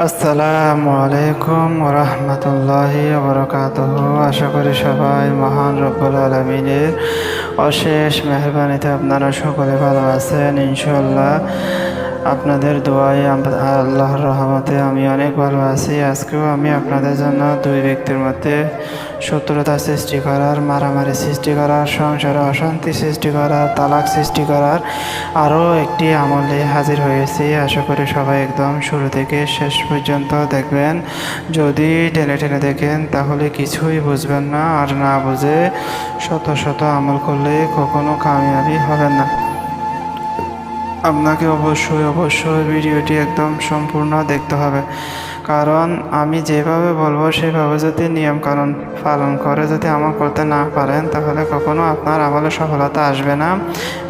আসসালামু আলাইকুম ওরহমতুল্লাহি ওবরাকাতুহু। আশা করি সবাই মহান রব্বুল আলামিনের অশেষ মেহরবানিতে আপনারা সকলে ভালো আছেন ইনশাআল্লাহ। আপনাদের দোয়ায় আল্লাহর রহমতে আমি অনেক ভালো আছি। আজকেও আমি আপনাদের জন্য দুই ব্যক্তির মধ্যে শত্রুতা সৃষ্টি করার, মারামারি সৃষ্টি করার, সংসারে অশান্তি সৃষ্টি করার, তালাক সৃষ্টি করার আরও একটি আমলে হাজির হয়েছি। আশা করি সবাই একদম শুরু থেকে শেষ পর্যন্ত দেখবেন। যদি টেনে টেনে দেখেন তাহলে কিছুই বুঝবেন না, আর না বুঝে শত শত আমল করলে কখনো কামিয়াবি হবেন না। আপনাকে অবশ্যই ভিডিওটি একদম সম্পূর্ণ দেখতে হবে, কারণ আমি যেভাবে বলবো সেভাবে যদি নিয়মকানুন পালন করে যদি আমল করতে না পারেন তাহলে কখনো আপনার আমলে সফলতা আসবে না,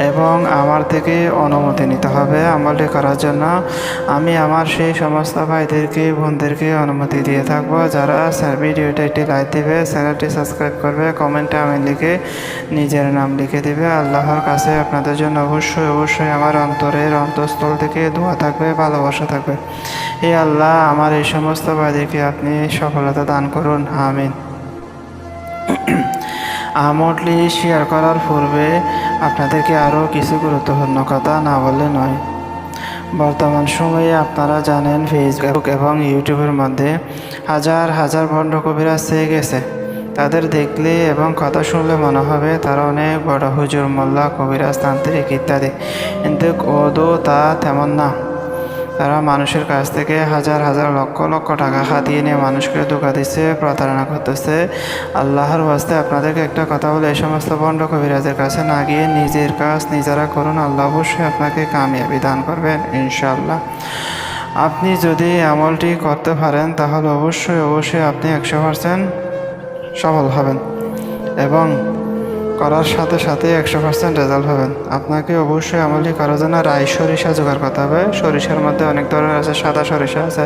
এবং আমার থেকে অনুমতি নিতে হবে আমলটি করার জন্য। আমি আমার সেই সমস্ত ভাইদেরকে বোনদেরকে অনুমতি দিয়ে থাকবো, যারা ভিডিওটা একটি লাইক দেবে, চ্যানেলটি সাবস্ক্রাইব করবে, কমেন্টে আমি লিখে নিজের নাম লিখে দেবে। আল্লাহর কাছে আপনাদের জন্য অবশ্যই আমার অন্তরের অন্তঃস্থল থেকে দোয়া থাকবে, ভালোবাসা থাকবে। হে আল্লাহ, আমার এই সমস্ত ভাইদেরকে আপনি সফলতা দান করুন, আমিন। আমলটি শেয়ার করার পূর্বে আপনাদেরকে আরও কিছু গুরুত্বপূর্ণ কথা না বললে নয়। বর্তমান সময়ে আপনারা জানেন ফেসবুক এবং ইউটিউবের মধ্যে হাজার হাজার ভণ্ড কবিরাজ চেয়ে গেছে। তাদের দেখলে এবং কথা শুনলে মনে হবে তারা অনেক বড় হুজুর, মোল্লা, কবিরাজ, তান্ত্রিক ইত্যাদি, কিন্তু আদৌ তা তেমন না। তারা মানুষের কাছ থেকে হাজার হাজার লক্ষ লক্ষ টাকা হাতিয়ে নিয়ে মানুষকে ধোঁকা দিচ্ছে, প্রতারণা করতেছে। আল্লাহর ওয়াস্তে আপনাদেরকে একটা কথা বলে, এই সমস্ত ভণ্ড কবিরাজের কাছে না গিয়ে নিজের কাজ নিজেরা করুন। আল্লাহ অবশ্যই আপনাকে কামিয়াবি দান করবেন ইনশাআল্লাহ। আপনি যদি আমলটি করতে পারেন তাহলে অবশ্যই আপনি 100% সফল হবেন, এবং করার সাথে সাথে 100% রেজাল্ট হবেন। আপনাকে অবশ্যই আমলটি করার জন্য রাই সরিষা জোগাড় করতে হবে। সরিষার মধ্যে অনেক ধরনের আছে, সাদা সরিষা আছে,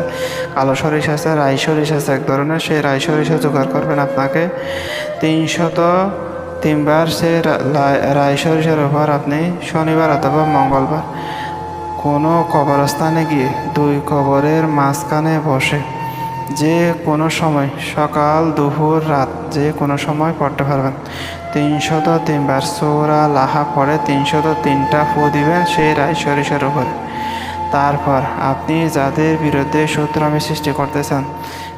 কালো সরিষা আছে, রাই সরিষা আছে এক ধরনের। সেই রাই সরিষা জোগাড় করবেন। আপনাকে 303 বার সে রাই সরিষার উপর আপনি শনিবার অথবা মঙ্গলবার কোনো কবরস্থানে গিয়ে 2 কবরের মাঝখানে বসে যে কোনো সময়, সকাল দুপুর রাত, যে কোনো সময় পড়তে পারবেন। 303 বার সূরা লাহা পড়ে 303টা ফু দিবেন সেই রাই সরিষার উপরে। তারপর আপনি যাদের বিরুদ্ধে শত্রুতামি সৃষ্টি করতেছেন,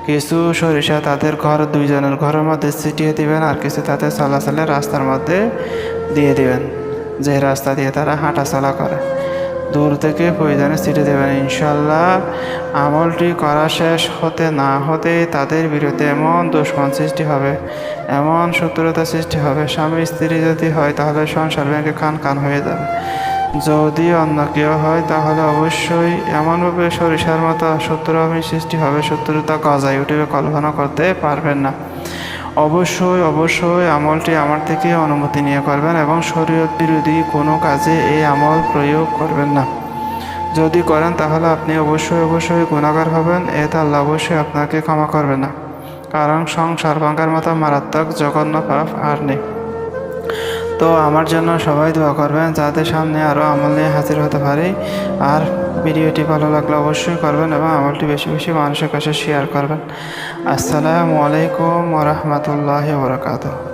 কিছু সরিষা তাদের ঘর, 2 জনের ঘরের মধ্যে ছিটিয়ে দিবেন, আর কিছু তাদের চলাচলের রাস্তার মধ্যে দিয়ে দিবেন, যে রাস্তা দিয়ে তারা হাঁটাচলা করে। দূর থেকে প্রয়োজনে ছিটে দেবেন। ইনশাল্লাহ আমলটি করা শেষ হতে না হতেই তাদের বিরুদ্ধে এমন দুশ্মন সৃষ্টি হবে, এমন শত্রুতা সৃষ্টি হবে। স্বামী স্ত্রী যদি হয় তাহলে সংসার ভেঙে খান হয়ে যাবে। যদি অন্য কেউ হয় তাহলে অবশ্যই এমনভাবে সরিষার মতো শত্রুতামি সৃষ্টি হবে, শত্রুতা গজায় উঠবে, কল্পনা করতে পারবেন না। অবশ্যই আমলটি আমার থেকে অনুমতি নিয়ে করবেন, এবং শরীয়ত বিরোধী কোনো কাজে এই আমল প্রয়োগ করবেন না। যদি করেন তাহলে আপনি অবশ্যই গুনাহগার হবেন। এতে আল্লাহ অবশ্যই আপনাকে ক্ষমা করবে না, কারণ সংসার ভাঙার মতো মারাত্মক জঘন্য পাপ আর নেই। তো আমার জন্য সবাই দোয়া করবেন যাতে সামনে আরও আমল নিয়ে হাজির হতে পারি। আর ভিডিওটি ভালো লাগলে অবশ্যই করবেন, এবং আমলটি বেশি মানুষের কাছে শেয়ার করবেন। আসসালামু আলাইকুম ওরহমতুল্লাহি ওবরাকাতুহু।